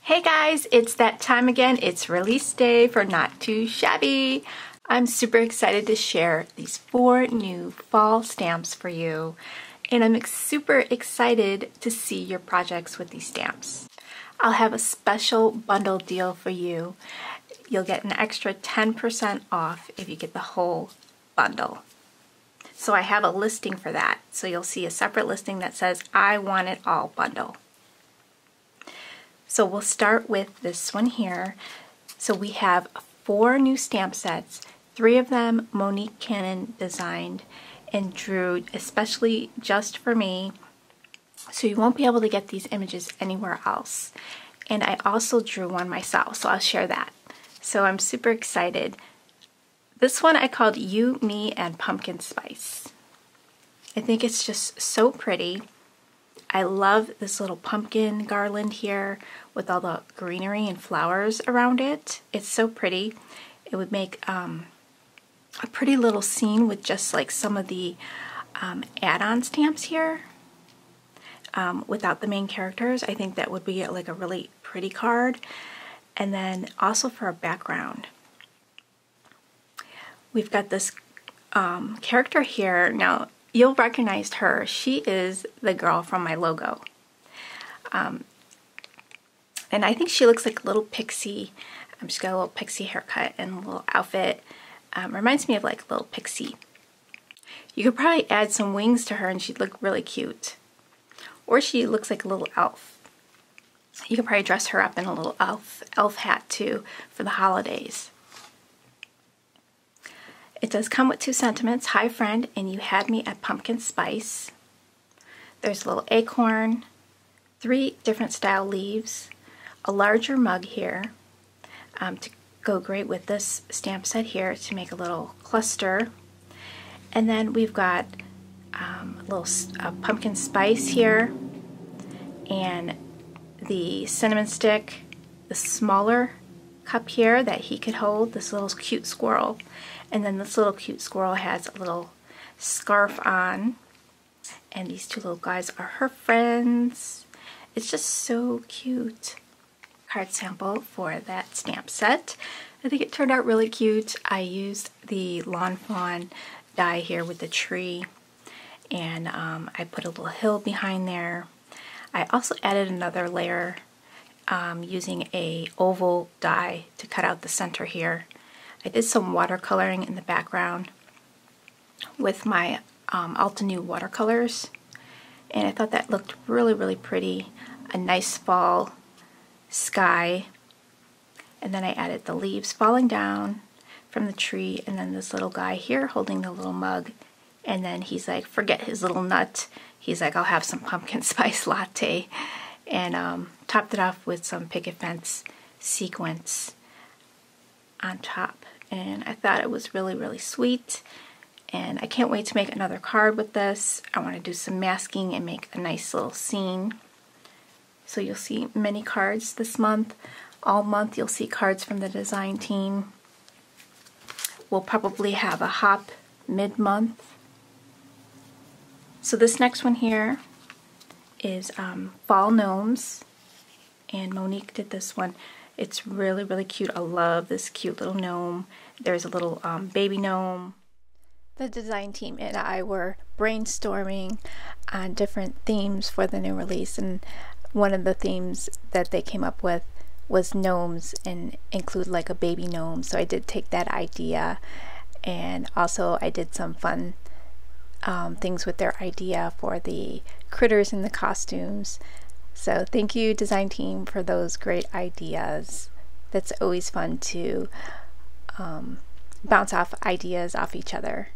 Hey guys, it's that time again. It's release day for Not Too Shabby. I'm super excited to share these 4 new fall stamps for you, and I'm super excited to see your projects with these stamps. I'll have a special bundle deal for you. You'll get an extra 10% off if you get the whole bundle. So I have a listing for that. So you'll see a separate listing that says I want it all bundle. So we'll start with this one here. So we have 4 new stamp sets. 3 of them Monique Cannon designed and drew especially just for me. So you won't be able to get these images anywhere else. And I also drew one myself, so I'll share that. So I'm super excited. This one I called You, Me, and Pumpkin Spice. I think it's just so pretty. I love this little pumpkin garland here with all the greenery and flowers around it. It's so pretty. It would make a pretty little scene with just like some of the add-on stamps here without the main characters. I think that would be like a really pretty card. And then also for a background, we've got this character here. Now, you'll recognize her. She is the girl from my logo. And I think she looks like a little pixie. She's got a little pixie haircut and a little outfit. Reminds me of like a little pixie. You could probably add some wings to her and she'd look really cute. Or she looks like a little elf. You could probably dress her up in a little elf hat too for the holidays. It does come with 2 sentiments. Hi friend, and you had me at pumpkin spice. There's a little acorn, 3 different style leaves, a larger mug here to go great with this stamp set here to make a little cluster. And then we've got a little pumpkin spice here, and the cinnamon stick, the smaller cup here that he could hold, this little cute squirrel. And then this little cute squirrel has a little scarf on. And these 2 little guys are her friends. It's just so cute. Card sample for that stamp set. I think it turned out really cute. I used the Lawn Fawn die here with the tree. And I put a little hill behind there. I also added another layer using a oval die to cut out the center here. I did some watercoloring in the background with my Altenew watercolors, and I thought that looked really pretty. A nice fall sky, and then I added the leaves falling down from the tree, and then this little guy here holding the little mug, and then he's like, forget his little nut. He's like, I'll have some pumpkin spice latte, and topped it off with some picket fence sequins on top. And I thought it was really sweet, and I can't wait to make another card with this. I want to do some masking and make a nice little scene. So you'll see many cards this month. All month you'll see cards from the design team. We'll probably have a hop mid-month. So this next one here is Fall Gnomes, and Monique did this one. It's really cute. I love this cute little gnome. There's a little baby gnome. The design team and I were brainstorming on different themes for the new release, and one of the themes that they came up with was gnomes and include like a baby gnome. So I did take that idea, and also I did some fun things with their idea for the critters in the costumes. So thank you, design team, for those great ideas. That's always fun to bounce off ideas off each other.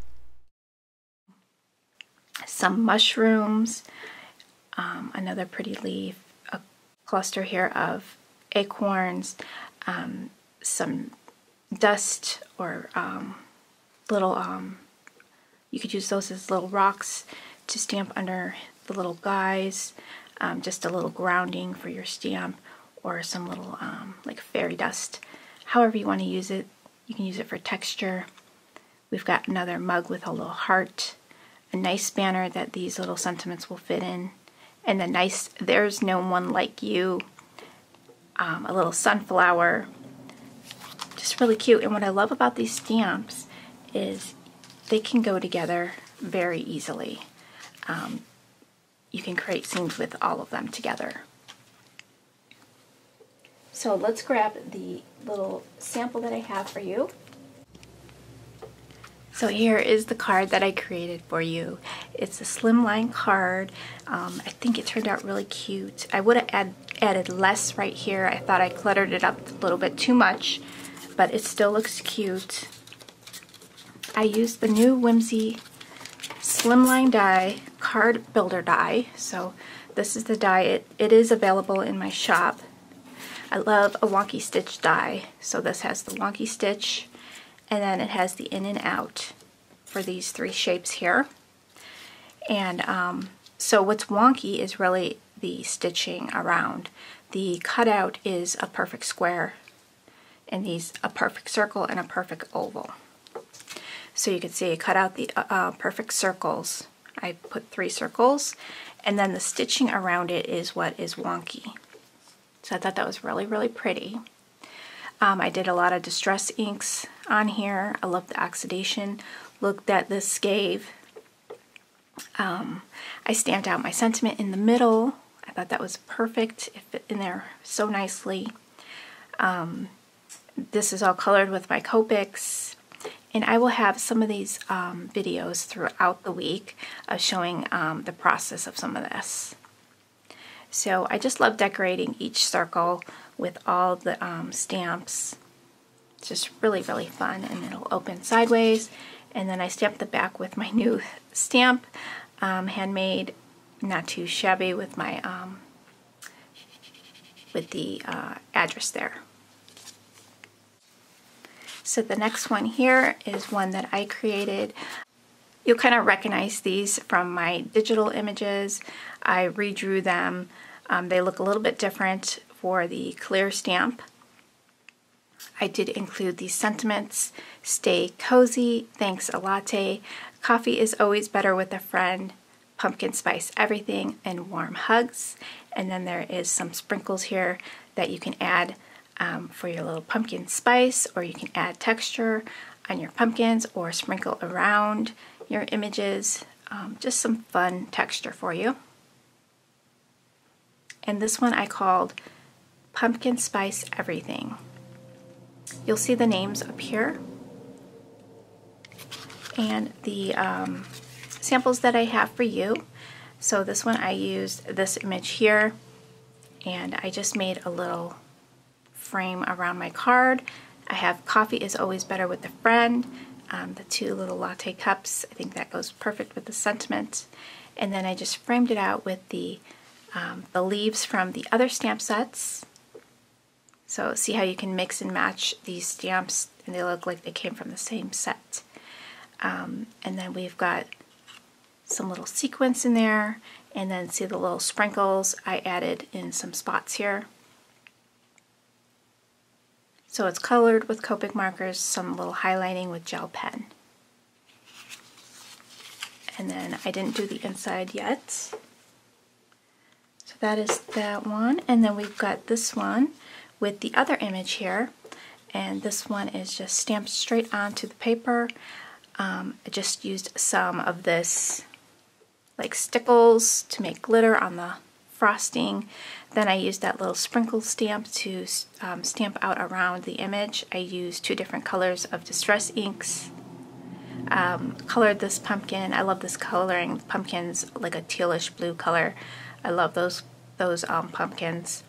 Some mushrooms, another pretty leaf, a cluster here of acorns, some dust or little, you could use those as little rocks to stamp under the little guys. Just a little grounding for your stamp, or some little like fairy dust. However you want to use it. You can use it for texture. We've got another mug with a little heart, a nice banner that these little sentiments will fit in, and a nice There's No One Like You a little sunflower. Just really cute. And what I love about these stamps is they can go together very easily. You can create scenes with all of them together. So let's grab the little sample that I have for you. So here is the card that I created for you. It's a slimline card. I think it turned out really cute. I would have added less right here. I thought I cluttered it up a little bit too much, but it still looks cute. I used the new Whimsy slimline die, card builder die. So this is the die. It is available in my shop. I love a wonky stitch die. So this has the wonky stitch, and then it has the in and out for these 3 shapes here. And so what's wonky is really the stitching around. The cutout is a perfect square, and these a perfect circle and a perfect oval. So you can see I cut out the perfect circles. I put 3 circles, and then the stitching around it is what is wonky. So I thought that was really, really pretty. I did a lot of distress inks on here. I love the oxidation look that this gave. I stamped out my sentiment in the middle. I thought that was perfect. It fit in there so nicely. This is all colored with my Copics. And I will have some of these videos throughout the week of showing the process of some of this. So I just love decorating each circle with all the stamps. It's just really, really fun, and it'll open sideways. And then I stamped the back with my new stamp, handmade, not too shabby, with my with the address there. So the next one here is one that I created. You'll kind of recognize these from my digital images. I redrew them. They look a little bit different for the clear stamp. I did include these sentiments: stay cozy, thanks a latte, coffee is always better with a friend, pumpkin spice everything, and warm hugs. And then there is some sprinkles here that you can add for your little pumpkin spice, or you can add texture on your pumpkins or sprinkle around your images. Just some fun texture for you. And this one I called Pumpkin Spice Everything. You'll see the names up here. And the samples that I have for you. So this one I used this image here, and I just made a little frame around my card. I have coffee is always better with a friend, the 2 little latte cups. I think that goes perfect with the sentiment. And then I just framed it out with the leaves from the other stamp sets. So see how you can mix and match these stamps, and they look like they came from the same set. And then we've got some little sequins in there, and then see the little sprinkles I added in some spots here. So it's colored with Copic markers, some little highlighting with gel pen. And then I didn't do the inside yet. So that is that one. And then we've got this one with the other image here. And this one is just stamped straight onto the paper. I just used some of this like stickles to make glitter on the frosting. Then I used that little sprinkle stamp to stamp out around the image. I used 2 different colors of distress inks. Colored this pumpkin. I love this coloring. Pumpkins like a tealish blue color. I love those pumpkins.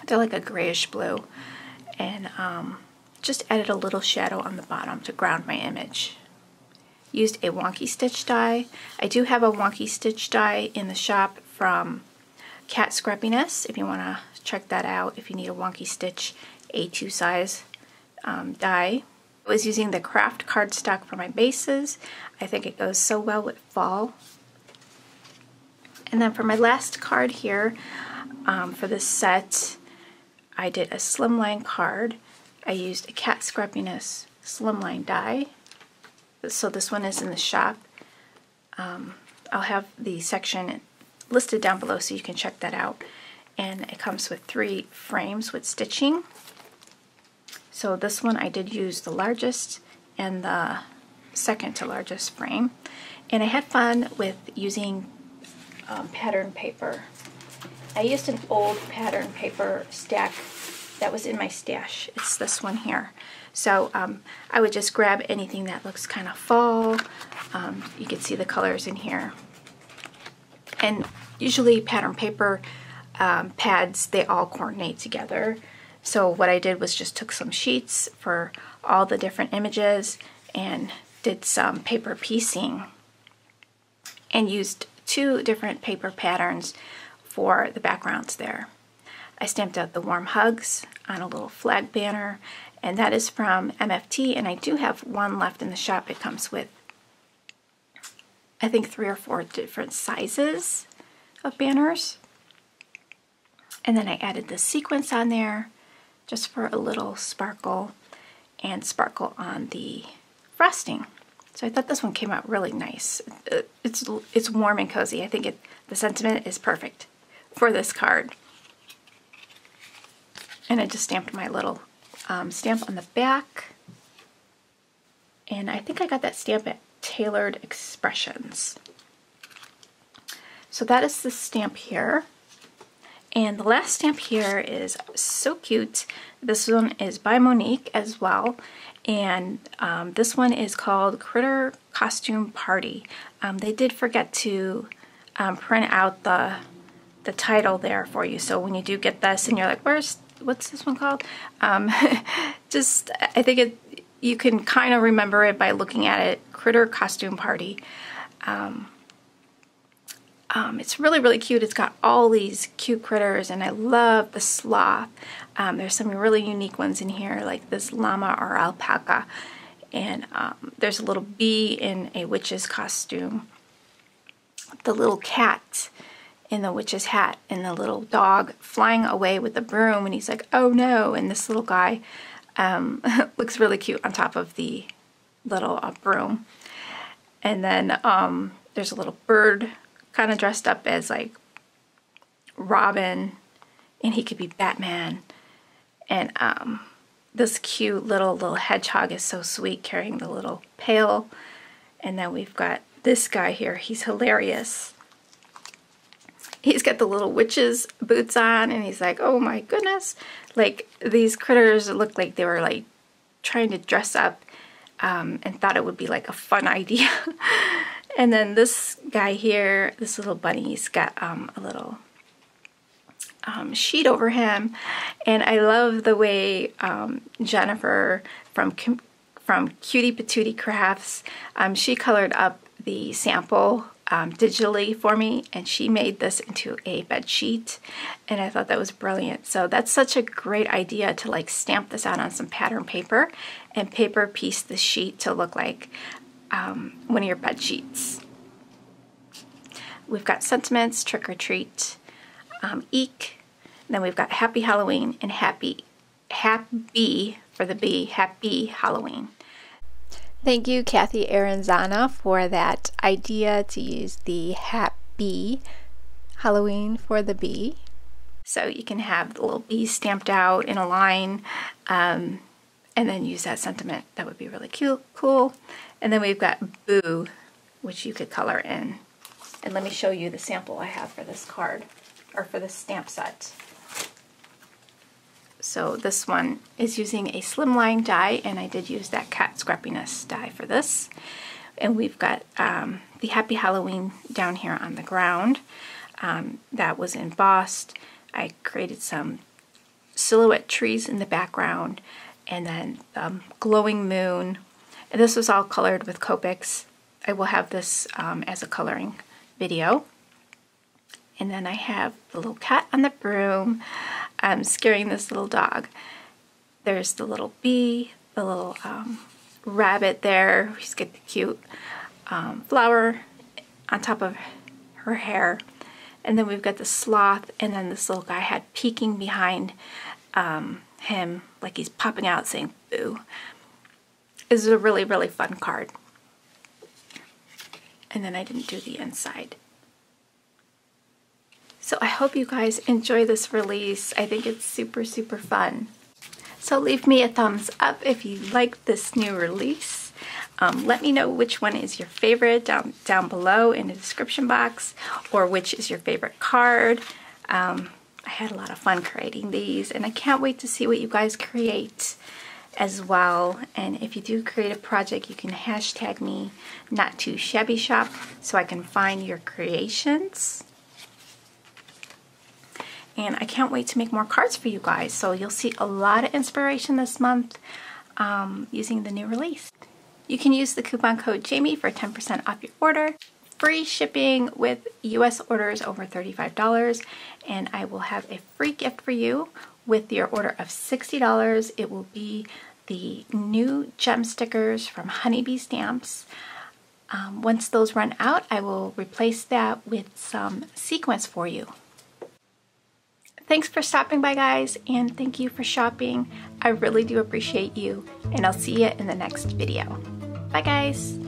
They're like a grayish blue. And just added a little shadow on the bottom to ground my image. Used a wonky stitch die. I do have a wonky stitch die in the shop from Cat Scrappiness, if you want to check that out, if you need a wonky stitch A2 size die. I was using the craft cardstock for my bases. I think it goes so well with fall. And then for my last card here, for this set, I did a slimline card. I used a Cat Scrappiness slimline die. So this one is in the shop. I'll have the section listed down below so you can check that out. and it comes with 3 frames with stitching. So this one I did use the largest and the second to largest frame, and I had fun with using pattern paper. I used an old pattern paper stack that was in my stash. It's this one here. So I would just grab anything that looks kind of fall. You can see the colors in here. And usually pattern paper pads, they all coordinate together. So what I did was just took some sheets for all the different images and did some paper piecing and used 2 different paper patterns for the backgrounds there. I stamped out the warm hugs on a little flag banner, and that is from MFT, and I do have one left in the shop. It comes with, I think, 3 or 4 different sizes of banners. And then I added the sequins on there just for a little sparkle and sparkle on the frosting. So I thought this one came out really nice. It's warm and cozy. I think the sentiment is perfect for this card. And I just stamped my little stamp on the back. And I think I got that stamp at Tailored Expressions. So that is the stamp here. And the last stamp here is so cute. This one is by Monique as well. And this one is called Critter Costume Party. They did forget to print out the title there for you. So when you do get this and you're like, what's this one called? I think you can kind of remember it by looking at it. Critter Costume Party. It's really, really cute. It's got all these cute critters, and I love the sloth. There's some really unique ones in here, like this llama or alpaca. And there's a little bee in a witch's costume. The little cat in the witch's hat, and the little dog flying away with the broom, and he's like, oh no. And this little guy looks really cute on top of the little broom. And then there's a little bird kind of dressed up as like Robin, and he could be Batman. And this cute little hedgehog is so sweet, carrying the little pail. And then we've got this guy here. He's hilarious. He's got the little witch's boots on, and he's like, oh my goodness. Like, these critters look like they were like trying to dress up and thought it would be like a fun idea. And then this guy here, this little bunny's got a little sheet over him. And I love the way Jennifer from Cutie Patootie Crafts, she colored up the sample digitally for me, and she made this into a bed sheet, and I thought that was brilliant. So that's such a great idea to like stamp this out on some pattern paper and paper piece the sheet to look like one of your bed sheets. We've got sentiments, trick or treat, eek. And then we've got happy Halloween and happy for the B, happy Halloween. Thank you, Kathy Aranzana, for that idea to use the happy Halloween for the bee. So you can have the little bee stamped out in a line, and then use that sentiment. That would be really cute, cool. And then we've got boo, which you could color in. And let me show you the sample I have for this card, or for this stamp set. So this one is using a slimline die, and I did use that cat scrappiness die for this. And we've got the Happy Halloween down here on the ground. That was embossed. I created some silhouette trees in the background, and then glowing moon. And this was all colored with Copics. I will have this as a coloring video. And then I have the little cat on the broom scaring this little dog. There's the little bee, the little rabbit there. She's got the cute flower on top of her hair. And then we've got the sloth, and then this little guy had peeking behind him, like he's popping out saying boo. This is a really, really fun card. And then I didn't do the inside. So I hope you guys enjoy this release. I think it's super, super fun. So leave me a thumbs up if you like this new release. Let me know which one is your favorite down below in the description box, or which is your favorite card. I had a lot of fun creating these, and I can't wait to see what you guys create as well. And if you do create a project, you can hashtag me Not2ShabbyShop so I can find your creations. And I can't wait to make more cards for you guys. So you'll see a lot of inspiration this month using the new release. You can use the coupon code Jamie for 10% off your order. Free shipping with US orders over $35. And I will have a free gift for you with your order of $60. It will be the new gem stickers from Honeybee Stamps. Once those run out, I will replace that with some sequins for you. Thanks for stopping by, guys, and thank you for shopping. I really do appreciate you, and I'll see you in the next video. Bye, guys.